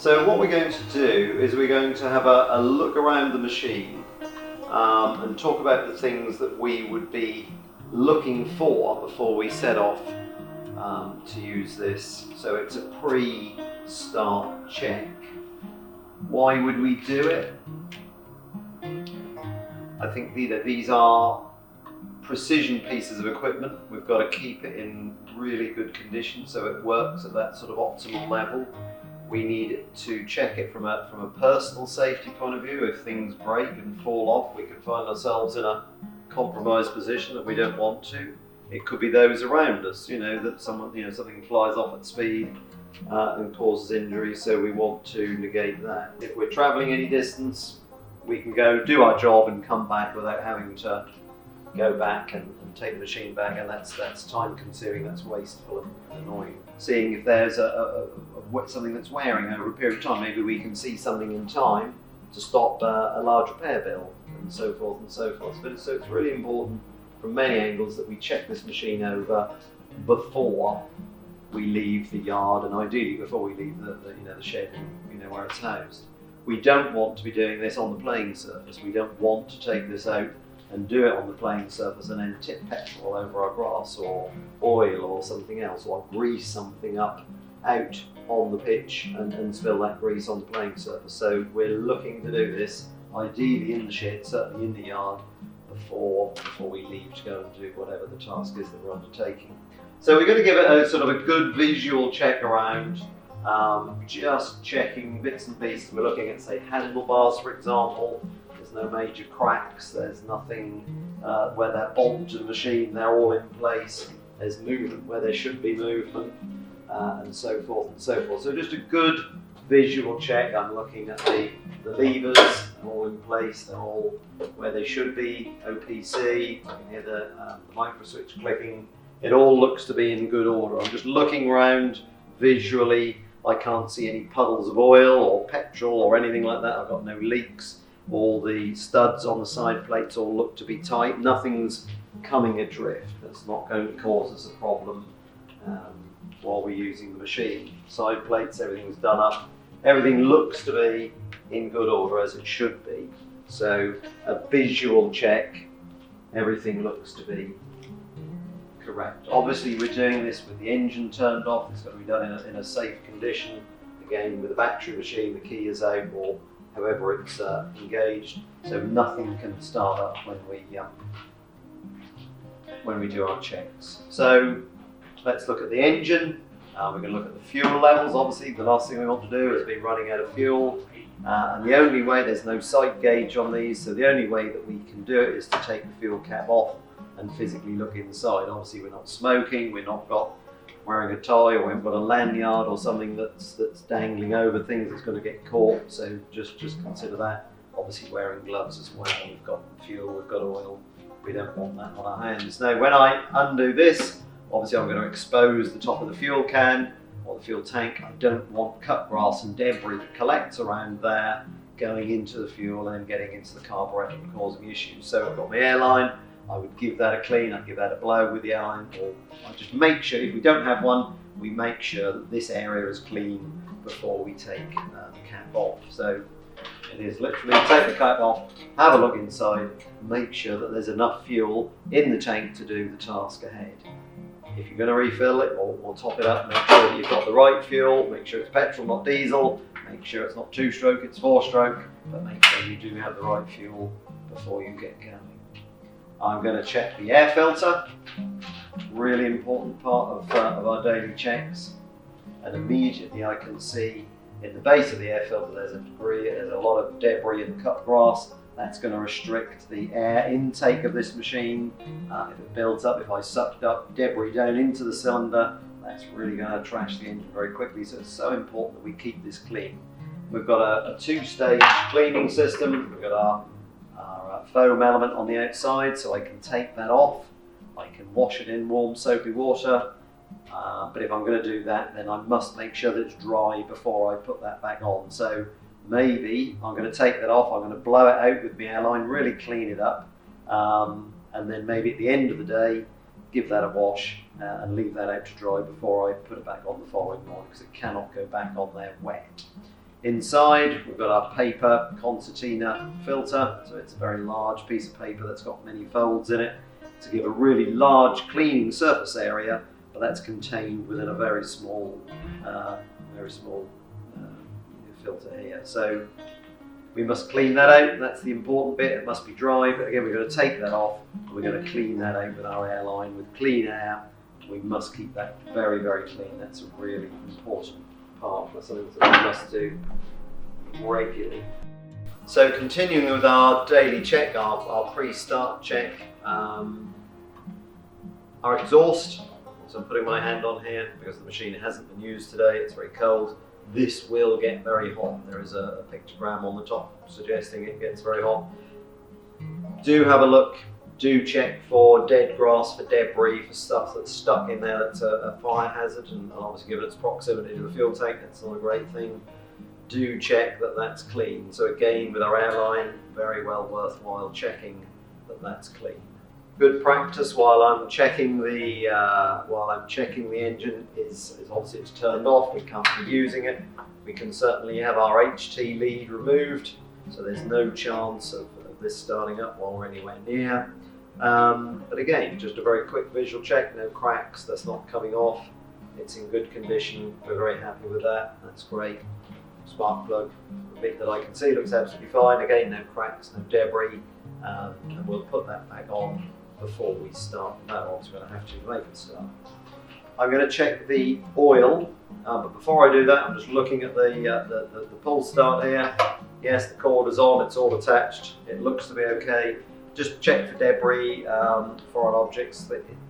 So what we're going to do is we're going to have a look around the machine and talk about the things that we would be looking for before we set off to use this. So it's a pre-start check. Why would we do it? I think these are precision pieces of equipment. We've got to keep it in really good condition so it works at that sort of optimal level. We need it to check it from a personal safety point of view. If things break and fall off, we could find ourselves in a compromised position that we don't want to. It could be those around us, that something flies off at speed and causes injury, so we want to negate that. If we're traveling any distance, we can go do our job and come back without having to go back and take the machine back, and that's time consuming, that's wasteful and annoying. Seeing if there's something that's wearing over a period of time, maybe we can see something in time to stop a large repair bill and so forth and so forth. But so it's really important from many angles that we check this machine over before we leave the yard, and ideally before we leave the shed where it's housed. We don't want to be doing this on the playing surface. We don't want to take this out and do it on the playing surface and then tip petrol over our grass or oil or something else, or grease something up out on the pitch and spill that grease on the playing surface. So we're looking to do this ideally in the shed, certainly in the yard, before we leave to go and do whatever the task is that we're undertaking. So we're going to give it a sort of a good visual check around, just checking bits and pieces. We're looking at, say, handlebars, for example. There's no major cracks, there's nothing where they're bolted to the machine, they're all in place. There's movement where there should be movement, and so forth and so forth. So just a good visual check. I'm looking at the levers, they're all in place, they're all where they should be, OPC, I can hear the micro switch clicking. It all looks to be in good order. I'm just looking around visually. I can't see any puddles of oil or petrol or anything like that. I've got no leaks. All the studs on the side plates all look to be tight. Nothing's coming adrift. That's not going to cause us a problem while we're using the machine. Side plates, everything's done up. Everything looks to be in good order as it should be. So a visual check, everything looks to be correct. Obviously we're doing this with the engine turned off. It's got to be done in a safe condition. Again, with a battery machine, the key is out, or however it's engaged, so nothing can start up when we do our checks. So let's look at the engine. We're going to look at the fuel levels. Obviously the last thing we want to do is be running out of fuel, and the only way, there's no sight gauge on these, so the only way that we can do it is to take the fuel cap off and physically look inside. Obviously we're not smoking, we're not wearing a tie, or we've got a lanyard or something that's dangling over things that's going to get caught, so just consider that. Obviously wearing gloves as well. We've got fuel, we've got oil, we don't want that on our hands. Now when I undo this, obviously I'm going to expose the top of the fuel can or the fuel tank. I don't want cut grass and debris that collects around there going into the fuel and then getting into the carburetor and causing issues. So I've got my airline. I would give that a clean, I'd give that a blow with the airline, or I just make sure, if we don't have one, we make sure that this area is clean before we take the cap off. So it is literally take the cap off, have a look inside, make sure that there's enough fuel in the tank to do the task ahead. If you're going to refill it or top it up, make sure that you've got the right fuel, make sure it's petrol, not diesel, make sure it's not 2-stroke, it's 4-stroke, but make sure you do have the right fuel before you get going. I'm going to check the air filter, really important part of our daily checks, and immediately I can see in the base of the air filter there's a lot of debris and cut grass. That's going to restrict the air intake of this machine. If it builds up, if I sucked up debris down into the cylinder, that's really going to trash the engine very quickly, so it's so important that we keep this clean. We've got a 2-stage cleaning system. We've got our foam element on the outside, so I can take that off. I can wash it in warm soapy water, but if I'm going to do that, then I must make sure that it's dry before I put that back on. So maybe I'm going to take that off, I'm going to blow it out with my airline, really clean it up, and then maybe at the end of the day give that a wash and leave that out to dry before I put it back on the following morning, because it cannot go back on there wet. Inside we've got our paper concertina filter, so it's a very large piece of paper that's got many folds in it to give a really large cleaning surface area, but that's contained within a very small filter here. So we must clean that out. That's the important bit. It must be dry, but again, we're going to take that off and we're going to clean that out with our airline with clean air. We must keep that very, very clean. That's a really important part. That's something that we must do regularly. So continuing with our daily check, our pre-start check, our exhaust. So I'm putting my hand on here because the machine hasn't been used today. It's very cold. This will get very hot. There is a pictogram on the top suggesting it gets very hot. Do have a look. Do check for dead grass, for debris, for stuff that's stuck in there that's a fire hazard, and obviously given its proximity to the fuel tank, that's not a great thing. Do check that that's clean. So again, with our airline, very well worthwhile checking that that's clean. Good practice while I'm checking the engine is obviously it's turned off. We can't be using it. We can certainly have our HT lead removed, so there's no chance of this starting up while we're anywhere near. But again, just a very quick visual check. No cracks. That's not coming off. It's in good condition. We're very happy with that. That's great. Spark plug, the bit that I can see looks absolutely fine. Again, no cracks, no debris, and we'll put that back on before we start. No, obviously we're going to have to make it start. I'm going to check the oil, but before I do that, I'm just looking at the pull start here. Yes, the cord is on, it's all attached. It looks to be okay. Just check for debris, foreign objects.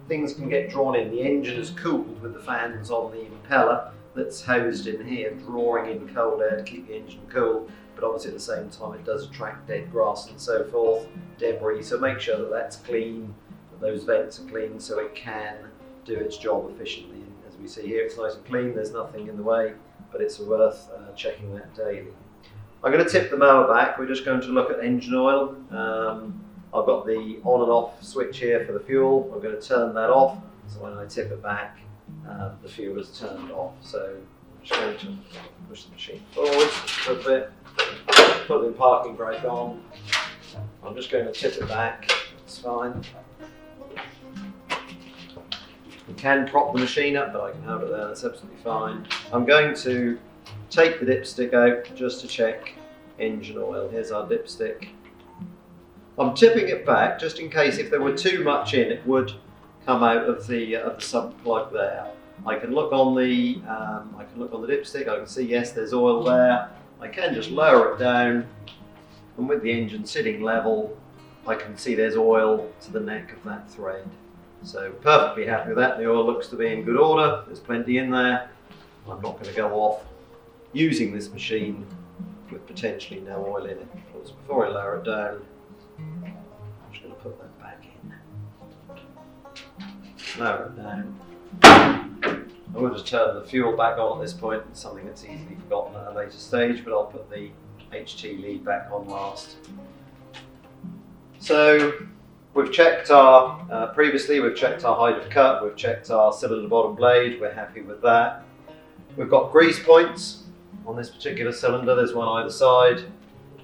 Things can get drawn in. The engine is cooled with the fans on the impeller that's housed in here, drawing in cold air to keep the engine cool. But obviously at the same time it does attract dead grass and so forth, debris. So make sure that that's clean, that those vents are clean so it can do its job efficiently. And as we see here, it's nice and clean, there's nothing in the way, but it's worth checking that daily. I'm going to tip the mower back. We're just going to look at engine oil. I've got the on and off switch here for the fuel. I'm going to turn that off, so when I tip it back, the fuel is turned off. So I'm just going to push the machine forward a little bit, put the parking brake on. I'm just going to tip it back, it's fine. You can prop the machine up, but I can hold it there, that's absolutely fine. I'm going to take the dipstick out just to check engine oil. Here's our dipstick. I'm tipping it back just in case if there were too much in, it would come out of the sub plug there. I can look on the dipstick. I can see yes, there's oil there. I can just lower it down, and with the engine sitting level, I can see there's oil to the neck of that thread. So perfectly happy with that. The oil looks to be in good order. There's plenty in there. I'm not going to go off using this machine with potentially no oil in it. So before I lower it down, I'm just going to put that back in. Lower it down. I will just turn the fuel back on at this point. It's something that's easily forgotten at a later stage, but I'll put the HT lead back on last. So we've checked our, previously we've checked our height of cut, we've checked our cylinder bottom blade, we're happy with that. We've got grease points on this particular cylinder, there's one either side.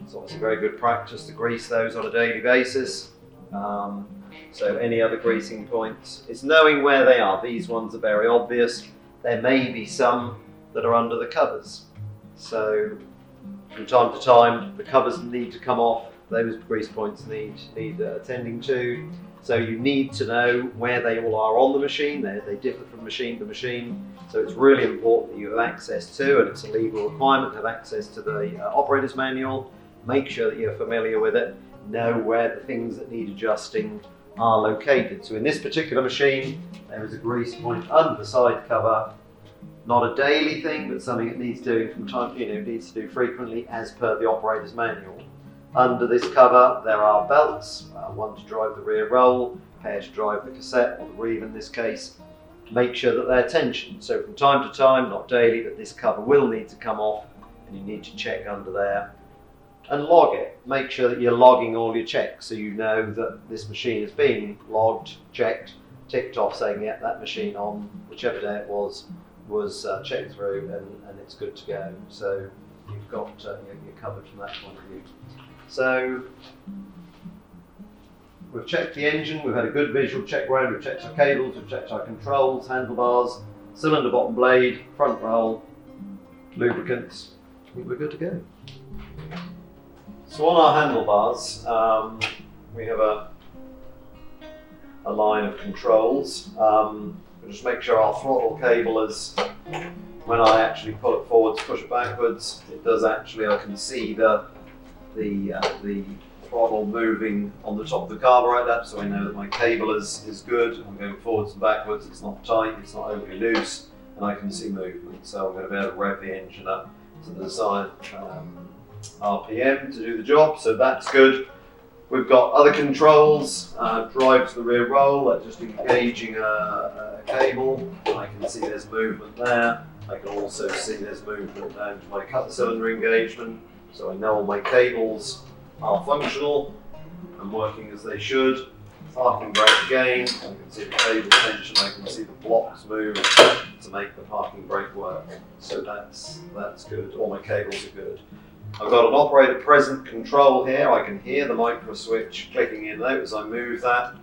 It's obviously very good practice to grease those on a daily basis. So any other greasing points, it's knowing where they are. These ones are very obvious. There may be some that are under the covers. So from time to time, the covers need to come off. Those grease points need attending to. So you need to know where they all are on the machine. They differ from machine to machine. So it's really important that you have access to, and it's a legal requirement to have access to the operator's manual. Make sure that you're familiar with it. Know where the things that need adjusting are located. So in this particular machine, there is a grease point under the side cover. Not a daily thing, but something it needs doing from time, needs to do frequently as per the operator's manual. Under this cover, there are belts, one to drive the rear roll, a pair to drive the cassette, or the reel in this case. Make sure that they're tensioned. So from time to time, not daily, but this cover will need to come off, and you need to check under there. And log it. Make sure that you're logging all your checks so you know that this machine is being logged, checked, ticked off saying, yeah, that machine on whichever day it was checked through and it's good to go. So you've you've got you're covered from that point of view. So we've checked the engine, we've had a good visual check round, we've checked our cables, we've checked our controls, handlebars, cylinder bottom blade, front roll, lubricants. I think we're good to go. So on our handlebars, we have a line of controls. We'll just make sure our throttle cable is, when I actually pull it forwards, push it backwards, it does actually, I can see the throttle moving on the top of the carburetor, so I know that my cable is good. I'm going forwards and backwards, it's not tight, it's not overly loose, and I can see movement. So I'm going to be able to rev the engine up to the desired RPM to do the job, so that's good. We've got other controls, drive to the rear roll, that's just engaging a cable. I can see there's movement there. I can also see there's movement down to my cut cylinder engagement, so I know all my cables are functional and working as they should. Parking brake again, I can see the cable tension, I can see the blocks move to make the parking brake work. So that's good, all my cables are good. I've got an operator present control here, I can hear the micro switch clicking in and out as I move that.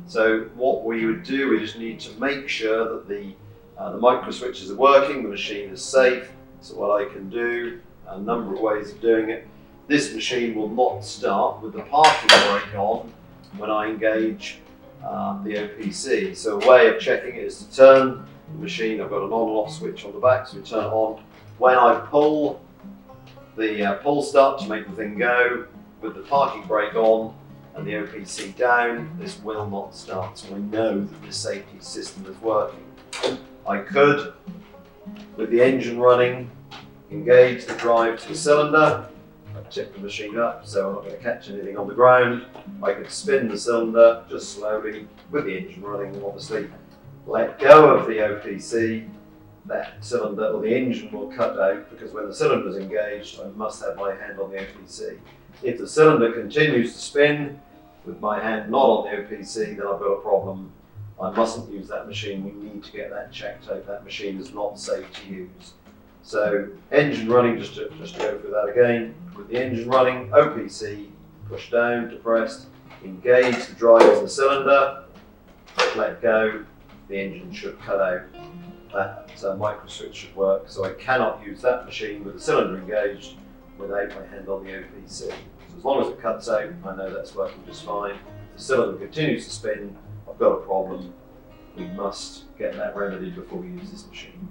So what we would do, we just need to make sure that the micro switches are working, the machine is safe. So what I can do, a number of ways of doing it. This machine will not start with the parking brake on when I engage the OPC. So a way of checking it is to turn the machine. I've got an on and off switch on the back, so we turn it on. When I pull the pull start to make the thing go, with the parking brake on and the OPC down, this will not start. So I know that the safety system is working. I could, with the engine running, engage the drive to the cylinder. I tip the machine up so I'm not going to catch anything on the ground. I could spin the cylinder just slowly with the engine running, and obviously let go of the OPC. That cylinder or the engine will cut out, because when the cylinder is engaged I must have my hand on the OPC. If the cylinder continues to spin with my hand not on the OPC, then I've got a problem. I mustn't use that machine. We need to get that checked out. That machine is not safe to use. So engine running, just to go through that again. With the engine running, OPC, push down, depressed, engage the drive in the cylinder, let go, the engine should cut out. That micro switch should work. So I cannot use that machine with the cylinder engaged without my hand on the OPC. So as long as it cuts out, I know that's working just fine. If the cylinder continues to spin, I've got a problem. We must get that remedied before we use this machine.